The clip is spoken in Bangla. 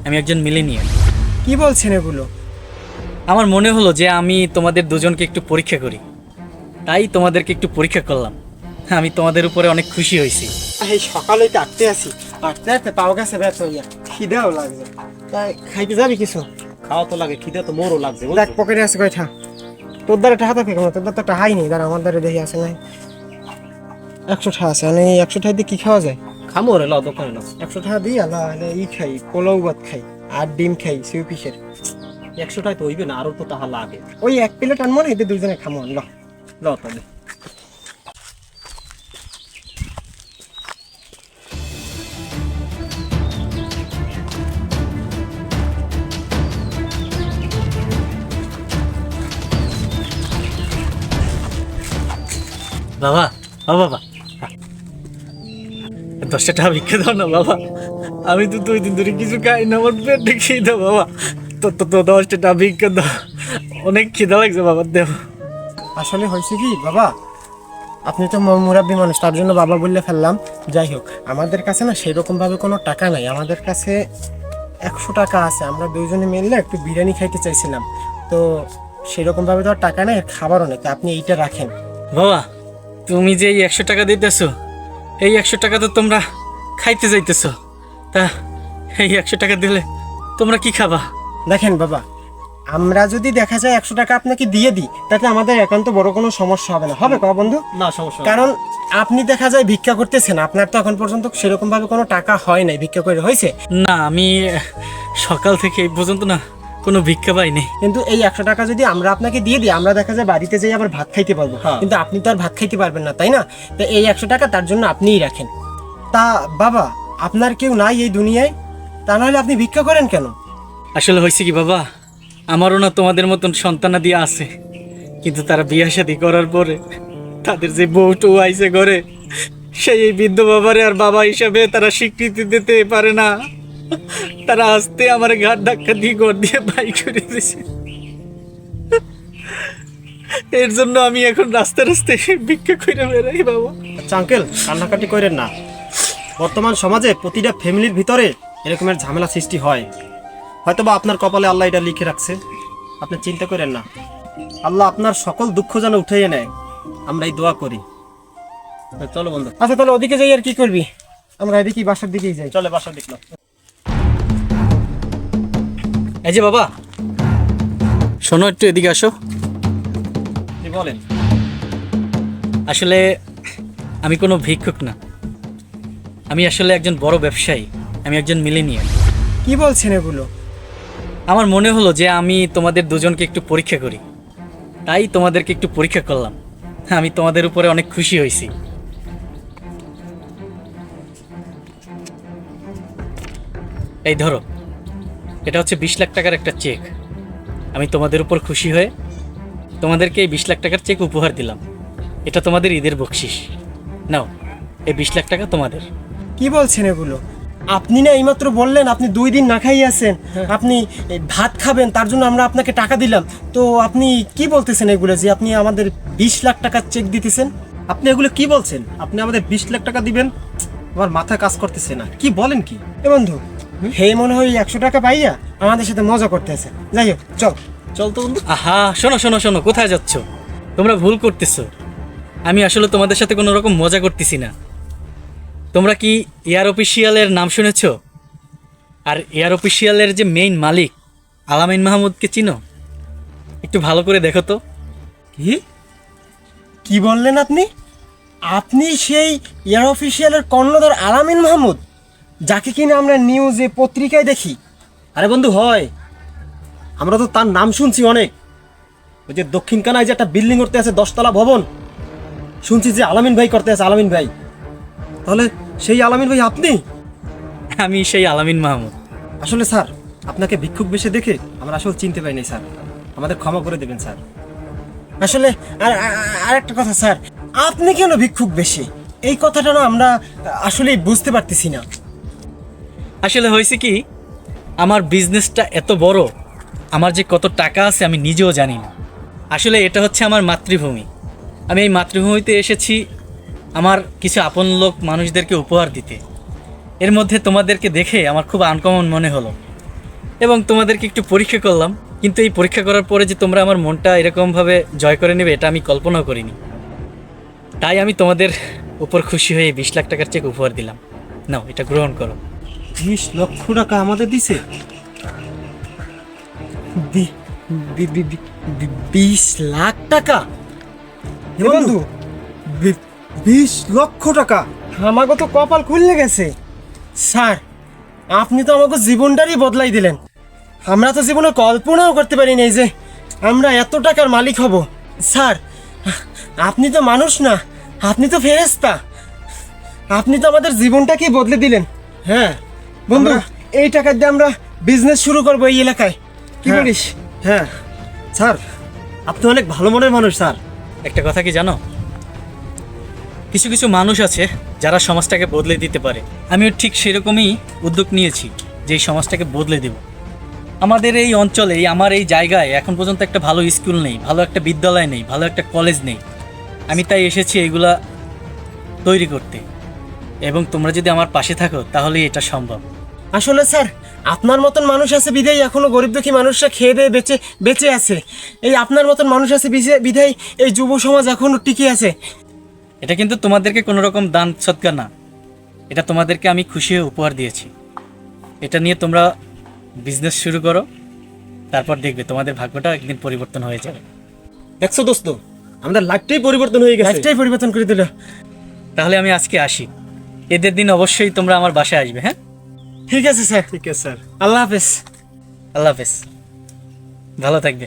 আমি একজন মিলেনিয়াল। কি বলছেন এগুলো? আমার মনে হলো যে আমি তোমাদের দুজনকে একটু পরীক্ষা করি, তাই তোমাদেরকে একটু পরীক্ষা করলাম। আমি তোমাদের উপরে অনেক খুশি হয়েছি। এই সকালে তো আটতে আসি, আটতে আটতে পাও গেছে ব্যথা হইয়া, খিদেও লাগছে। তাই খাইতে যাবি কিছু? খাওয়া তো লাগে, খিদে তো মোরও লাগছে। দেখ পকেটে আছে কয়টা। তোর দ্বারা টাকা থাকে কেমন? তোর দ্বারা তো টাকাই নেই। দাঁড়া আমার দ্বারা দেখি আছে নাই। 100 টাকা আছে। মানে 100 টাকা দিয়ে কি খাওয়া যায়? খামো রে, লাও দোকানে নাও। 100 টাকা দিয়ে আল্লাহ ই খাই, পোলাও ভাত খাই আর ডিম খাই সিউ পিসের। 100 টাকা তো হইবে না, আরো তো টাকা লাগে। ওই এক প্লেট আনবো না, এতে দুজনে খামো। লাও তাহলে। বাবা, ও বাবা, 10টা টাকা ভিক্ষা দাও না বাবা। আমি তো 2 দিন ধরে কিছু খাই না, আমার পেটে খেয়ে দাও বাবা। তো 10টা টাকা ভিক্ষা দাও, অনেক খিদা লাগছে বাবা, দেও। আসলে হয়েছে কি বাবা, আপনি তো মুরাব্বি মানুষ, তার জন্য বাবা বললে ফেললাম। যাই হোক, আমাদের কাছে না সেরকম ভাবে কোনো টাকা নাই। আমাদের কাছে 100 টাকা আছে। আমরা দুইজনে মিললে একটু বিরিয়ানি খাইতে চাইছিলাম, তো সেরকম ভাবে তো আর টাকা নেই, খাবারও নেই। তো আপনি এইটা রাখেন। বাবা, তুমি যে এই 100 টাকা দিতেছো, এই 100 টাকা তো তোমরা খাইতে যাইতেছো, তা এই 100 টাকা দিলে তোমরা কি খাবা? দেখেন বাবা, আমরা যদি দেখা যায় 100 টাকা আপনাকে দিয়ে দিই, তাতে আমাদের একান্ত বড় কোনো সমস্যা হবে না। হবে ক বন্ধু? না সমস্যা। কারণ আপনি দেখা যায় ভিক্ষা করতেছেন, আপনার তো এখন পর্যন্ত সেরকম ভাবে কোনো টাকা হয় নাই। ভিক্ষা করে হয়েছে? না, আমি সকাল থেকে এই পর্যন্ত না কোনো ভিক্ষা পাইনি। কিন্তু এই 100 টাকা যদি আমরা আপনাকে দিয়ে দিই, আমরা দেখা যায় বাড়িতে যাই আবার ভাত খাইতে পারবো। হ্যাঁ। কিন্তু আপনি তো আর ভাত খাইতে পারবেন না, তাই না? তো এই 100 টাকা তার জন্য আপনিই রাখেন। তা বাবা, আপনার কেউ নাই এই দুনিয়ায়, তা নাহলে আপনি ভিক্ষা করেন কেন? আসলে হয়েছে কি বাবা, আমারও না তোমাদের মতন সন্তানাদি আছে, কিন্তু তারা বিয়ে শাদী করার পরে তাদের যে বউটো আইছে ঘরে, সেই এই বৃদ্ধ বাবারে আর বাবা হিসাবে তারা স্বীকৃতি দিতে পারে না। তারা আসতে আমার ঘাট ধাক্কা দিয়ে ঘর দিয়ে বাই করে দিয়েছে। এর জন্য আমি এখন রাস্তা রাস্তায় ভিক্ষা করে বেড়াই বাবা। আচ্ছা আঙ্কেল, কান্নাকাটি করেন না। বর্তমান সমাজে প্রতিটা ফ্যামিলির ভিতরে এরকমের ঝামেলা সৃষ্টি হয়। হয়তোবা আপনার কপালে আল্লাহ এটা লিখে রাখছে, আপনি চিন্তা করেন না। আল্লাহ আপনার সকল দুঃখ যেন উঠাইয়ে নেয়, আমরা এই দোয়া করি। চলো বন্ধু। আচ্ছা তাহলে ওদিকে যাই, আর কি করবি? আমরা এদিকে বাসার দিকেই যাই। চলে বাসা দেখলাম। এই যে বাবা, শোনো, একটু এদিকে আসো। কি বলেন? আসলে আমি কোনো ভিক্ষুক না, আমি আসলে একজন বড় ব্যবসায়ী। আমি একজন মিলেনিয়াল। কি বলছেন এগুলো? আমার মনে হলো যে আমি তোমাদের দুজনকে একটু পরীক্ষা করি, তাই তোমাদেরকে একটু পরীক্ষা করলাম। আমি তোমাদের উপরে অনেক খুশি হয়েছি। এই ধরো, এটা হচ্ছে 20 লাখ টাকার একটা চেক। আমি তোমাদের উপর খুশি হয়ে তোমাদেরকে এই 20 লাখ টাকার চেক উপহার দিলাম। এটা তোমাদের ঈদের বকশিস। নাও, এই 20 লাখ টাকা তোমাদের। কি বলছেন এগুলো? আপনি না এইমাত্র বললেন আপনি 2 দিন না খাই আছেন, আপনি এই ভাত খাবেন, তার জন্য আমরা আপনাকে টাকা দিলাম। তো আপনি কি বলতেছেন এগুলো, যে আপনি আমাদের 20 লাখ টাকার চেক দিতেছেন? আপনি এগুলো কি বলছেন? আপনি আমাদের 20 লাখ টাকা দিবেন? আমার মাথা কাজ করতেছে না, কি বলেন কি? এ বন্ধু, হে মনে হয় 100 টাকা পাইয়া আমাদের সাথে মজা করতে আছে। যাই হোক, চল। চল তো বন্ধু। আহা, শোনো শোনো শোনো, কোথায় যাচ্ছ? তোমরা ভুল করতেছো। আমি আসলে তোমাদের সাথে কোনো রকম মজা করতেছি না। তোমরা কি এয়ার অফিসিয়ালের নাম শুনেছ? আর এয়ার অফিসিয়ালের যে মেইন মালিক আলামিন মাহমুদকে চিনো? একটু ভালো করে দেখো তো। কি কি বললেন আপনি? আপনি সেই এয়ার অফিসিয়ালের কর্ণধার আলামিন মাহমুদ, যাকে কিনা আমরা নিউজে পত্রিকায় দেখি? আরে বন্ধু, হয়, আমরা তো তার নাম শুনছি অনেক। ওই যে দক্ষিণ কানায় যে একটা বিল্ডিং করতে আছে, 10 তলা ভবন, শুনছি যে আলামিন ভাই করতে আছে। আলামিন ভাই, তাহলে সেই আলামিন ভাই আপনি? আমি সেই আলামিন মাহমুদ। আসলে স্যার, আপনাকে ভিক্ষুক বেশে দেখে আমরা আসলে চিনতে পারিনি স্যার, আমাদের ক্ষমা করে দেবেন স্যার। আসলে আর একটা কথা স্যার, আপনি কেন ভিক্ষুক বেশি, এই কথাটা না আমরা আসলে বুঝতে পারতেছি না। আসলে হয়েছে কি, আমার বিজনেসটা এত বড়, আমার যে কত টাকা আছে আমি নিজেও জানি না। আসলে এটা হচ্ছে আমার মাতৃভূমি। আমি এই মাতৃভূমিতে এসেছি আমার কিছু আপন লোক মানুষদেরকে উপহার দিতে। এর মধ্যে তোমাদেরকে দেখে আমার খুব আনকমন মনে হলো, এবং তোমাদেরকে একটু পরীক্ষা করলাম, কিন্তু এই পরীক্ষা করার পরে যে তোমরা আমার মনটা এরকমভাবে জয় করে নেবে এটা আমি কল্পনাও করিনি। তাই আমি তোমাদের উপর খুশি হয়ে 20 লাখ টাকার চেক উপহার দিলাম। নাও, এটা গ্রহণ করো। 20 লক্ষ টাকা আমাদের দিছে? 20 লাখ টাকা? এ বন্ধু, 20 লক্ষ টাকা! আমাকে তো কপাল খুলে গেছে স্যার। আপনি তো আমাকে জীবনটারই বদলাই দিলেন। আমরা তো জীবনে কল্পনাও করতে পারিনি যে আমরা এত টাকার মালিক হব। স্যার, আপনি তো মানুষ না, আপনি তো ফেরেশতা। আপনি তো আমাদের জীবনটাকেই বদলে দিলেন। হ্যাঁ বন্ধু, আমরা- এই টাকা দিয়ে আমরা বিজনেস শুরু করবো এই এলাকায়, কি হ্যাঁ। বলিস? হ্যাঁ স্যার, আপনি অনেক ভালো মনের মানুষ স্যার। একটা কথা কি জানো, কিছু কিছু মানুষ আছে যারা সমাজটাকে বদলে দিতে পারে। আমিও ঠিক সেরকমই উদ্যোগ নিয়েছি যে এই সমাজটাকে বদলে দেব। আমাদের এই অঞ্চলে, আমার এই জায়গায় এখন পর্যন্ত একটা ভালো স্কুল নেই, ভালো একটা বিদ্যালয় নেই, ভালো একটা কলেজ নেই। আমি তাই এসেছি এগুলা তৈরি করতে, এবং তোমরা যদি আমার পাশে থাকো তাহলেই এটা সম্ভব। আসলে স্যার, আপনার মতন মানুষ আছে বিধায় এখনো গরিব দুঃখী মানুষরা খেয়ে দিয়ে বেঁচে বেঁচে আছে। এই আপনার মতন মানুষ আছে বিধায় এই যুব সমাজ এখনো টিকে আছে। এটা কিন্তু তোমাদেরকে কোনো রকম দান সৎকার না, এটা তোমাদেরকে আমি খুশি হয়ে উপহার দিয়েছি। এটা নিয়ে তোমরা বিজনেস শুরু করো, তারপর দেখবে তোমাদের ভাগ্যটা একদিন পরিবর্তন হয়ে যাবে। দেখছো দোস্ত, আমাদের লাইফটাই পরিবর্তন হয়ে গেছে। লাইফটাই পরিবর্তন করে দিল। তাহলে আমি আজকে আসি, এদের দিন অবশ্যই তোমরা আমার বাসায় আসবে। হ্যাঁ, ঠিক আছে স্যার। ঠিক আছে স্যার। আল্লাহ হাফেজ। আল্লাহ হাফেজ, ভালো থাকবে।